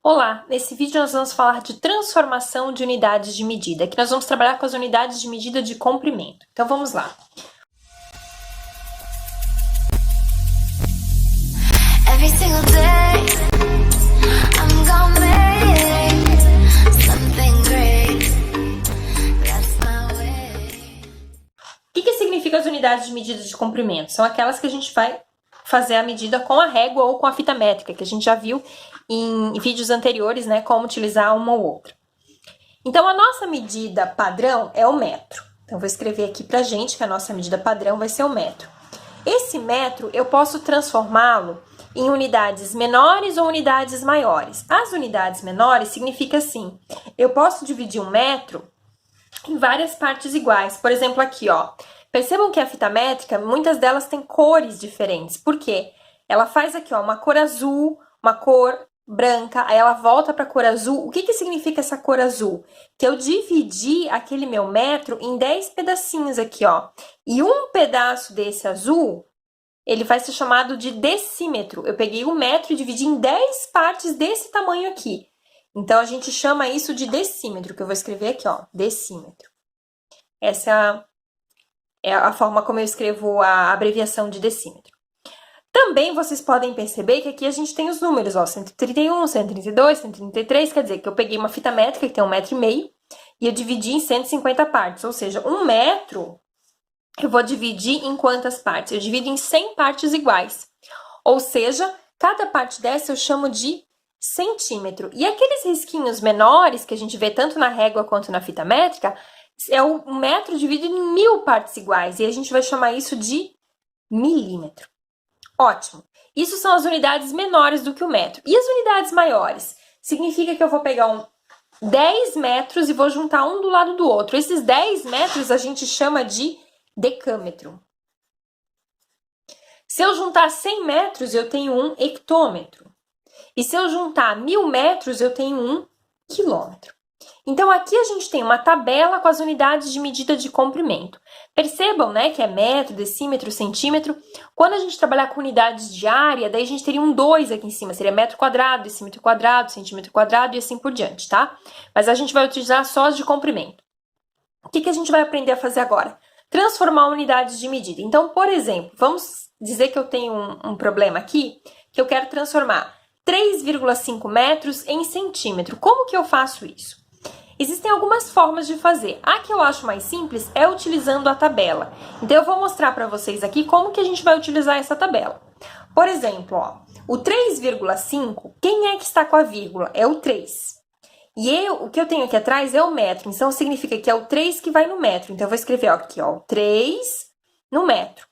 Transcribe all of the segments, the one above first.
Olá, nesse vídeo nós vamos falar de transformação de unidades de medida, que nós vamos trabalhar com as unidades de medida de comprimento. Então vamos lá. Every single day, I'm gonna make something great. That's my way. O que significa as unidades de medida de comprimento? São aquelas que a gente vai fazer a medida com a régua ou com a fita métrica, que a gente já viu em vídeos anteriores, né, como utilizar uma ou outra. Então, a nossa medida padrão é o metro. Então, vou escrever aqui pra gente que a nossa medida padrão vai ser o metro. Esse metro, eu posso transformá-lo em unidades menores ou unidades maiores. As unidades menores significa assim, eu posso dividir um metro em várias partes iguais. Por exemplo, aqui, ó. Percebam que a fita métrica, muitas delas têm cores diferentes. Por quê? Ela faz aqui, ó, uma cor azul, uma cor branca, aí ela volta para a cor azul. O que significa essa cor azul? Que eu dividi aquele meu metro em 10 pedacinhos aqui, ó. E um pedaço desse azul, ele vai ser chamado de decímetro. Eu peguei o metro e dividi em 10 partes desse tamanho aqui. Então, a gente chama isso de decímetro, que eu vou escrever aqui, ó, decímetro. Essa é a forma como eu escrevo a abreviação de decímetro. Também vocês podem perceber que aqui a gente tem os números, ó, 131, 132, 133, quer dizer que eu peguei uma fita métrica que tem 1,5 m e eu dividi em 150 partes, ou seja, 1 metro eu vou dividir em quantas partes? Eu divido em 100 partes iguais, ou seja, cada parte dessa eu chamo de centímetro. E aqueles risquinhos menores que a gente vê tanto na régua quanto na fita métrica, é o metro dividido em 1000 partes iguais, e a gente vai chamar isso de milímetro. Ótimo! Isso são as unidades menores do que o metro. E as unidades maiores? Significa que eu vou pegar 10 metros e vou juntar um do lado do outro. Esses 10 metros a gente chama de decâmetro. Se eu juntar 100 metros, eu tenho um hectômetro. E se eu juntar 1000 metros, eu tenho um quilômetro. Então, aqui a gente tem uma tabela com as unidades de medida de comprimento. Percebam, né, que é metro, decímetro, centímetro. Quando a gente trabalhar com unidades de área, daí a gente teria um 2 aqui em cima. Seria metro quadrado, decímetro quadrado, centímetro quadrado e assim por diante, tá? Mas a gente vai utilizar só as de comprimento. O que a gente vai aprender a fazer agora? Transformar unidades de medida. Então, por exemplo, vamos dizer que eu tenho um problema aqui, que eu quero transformar 3,5 metros em centímetro. Como que eu faço isso? Existem algumas formas de fazer. A que eu acho mais simples é utilizando a tabela. Então, eu vou mostrar para vocês aqui como que a gente vai utilizar essa tabela. Por exemplo, ó, o 3,5, quem é que está com a vírgula? É o 3. E o que eu tenho aqui atrás é o metro. Então, significa que é o 3 que vai no metro. Então, eu vou escrever aqui, ó, 3 no metro.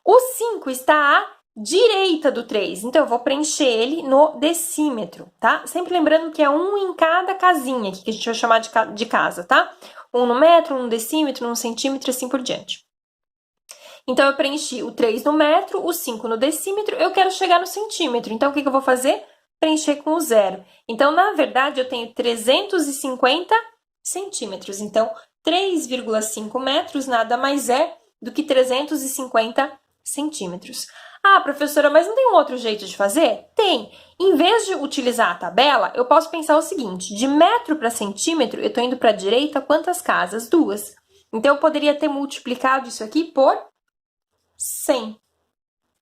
O 5 está à direita do 3, então eu vou preencher ele no decímetro, tá? Sempre lembrando que é um em cada casinha aqui, que a gente vai chamar de casa, tá? Um no metro, um no decímetro, um no centímetro e assim por diante. Então, eu preenchi o 3 no metro, o 5 no decímetro, eu quero chegar no centímetro. Então, o que eu vou fazer? Preencher com o 0. Então, na verdade, eu tenho 350 centímetros. Então, 3,5 metros nada mais é do que 350 centímetros. Ah, professora, mas não tem um outro jeito de fazer? Tem. Em vez de utilizar a tabela, eu posso pensar o seguinte, de metro para centímetro, eu estou indo para a direita quantas casas? 2. Então, eu poderia ter multiplicado isso aqui por 100.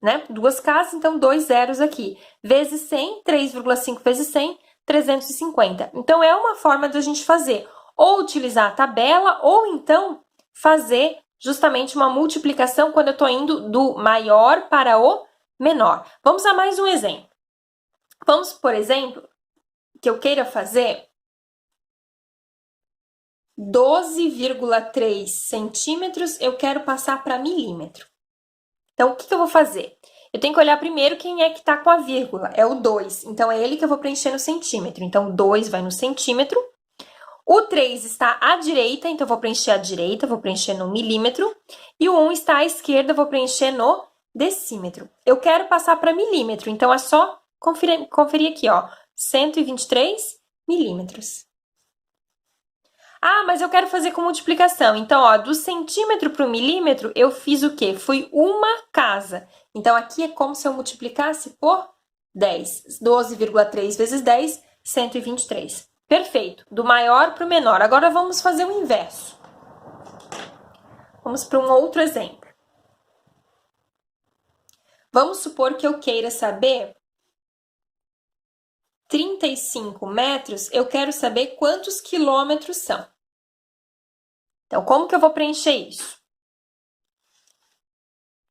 Né? 2 casas, então 2 zeros aqui. Vezes 100, 3,5 vezes 100, 350. Então, é uma forma de a gente fazer. Ou utilizar a tabela, ou então fazer justamente uma multiplicação quando eu estou indo do maior para o menor. Vamos a mais um exemplo. Vamos, por exemplo, que eu queira fazer 12,3 centímetros, eu quero passar para milímetro. Então, o que eu vou fazer? Eu tenho que olhar primeiro quem é que está com a vírgula, é o 2. Então, é ele que eu vou preencher no centímetro. Então, 2 vai no centímetro. O 3 está à direita, então eu vou preencher à direita, vou preencher no milímetro. E o 1 está à esquerda, vou preencher no decímetro. Eu quero passar para milímetro, então é só conferir aqui, ó, 123 milímetros. Ah, mas eu quero fazer com multiplicação. Então, ó, do centímetro para o milímetro, eu fiz o quê? Foi uma casa. Então, aqui é como se eu multiplicasse por 10. 12,3 vezes 10, 123. Perfeito. Do maior para o menor. Agora vamos fazer o inverso. Vamos para um outro exemplo. Vamos supor que eu queira saber 35 metros, eu quero saber quantos quilômetros são. Então, como que eu vou preencher isso?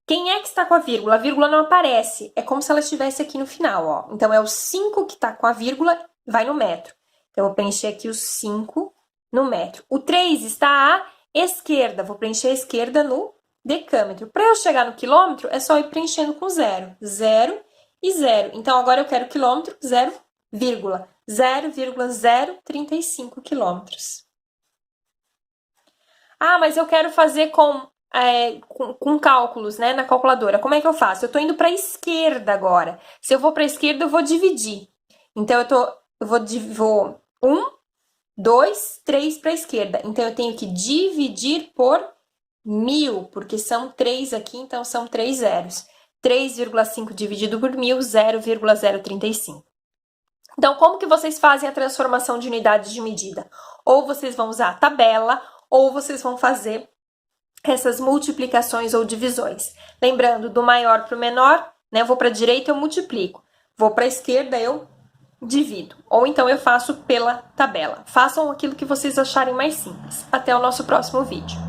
Quem é que está com a vírgula? A vírgula não aparece. É como se ela estivesse aqui no final, ó. Então, é o 5 que está com a vírgula, vai no metro. Então, eu vou preencher aqui o 5 no metro. O 3 está à esquerda. Vou preencher a esquerda no decâmetro. Para eu chegar no quilômetro, é só ir preenchendo com 0. 0 e 0. Então, agora eu quero quilômetro, 0,035 quilômetros. Ah, mas eu quero fazer com cálculos, né, na calculadora. Como é que eu faço? Eu estou indo para a esquerda agora. Se eu vou para a esquerda, eu vou dividir. Então, eu vou 1, 2, 3 para a esquerda. Então, eu tenho que dividir por 1.000, porque são 3 aqui, então são 3 zeros. 3,5 dividido por 1.000, 0,035. Então, como que vocês fazem a transformação de unidades de medida? Ou vocês vão usar a tabela, ou vocês vão fazer essas multiplicações ou divisões. Lembrando, do maior para o menor, né? Eu vou para a direita, eu multiplico. Vou para a esquerda, eu divido. Ou então eu faço pela tabela. Façam aquilo que vocês acharem mais simples. Até o nosso próximo vídeo.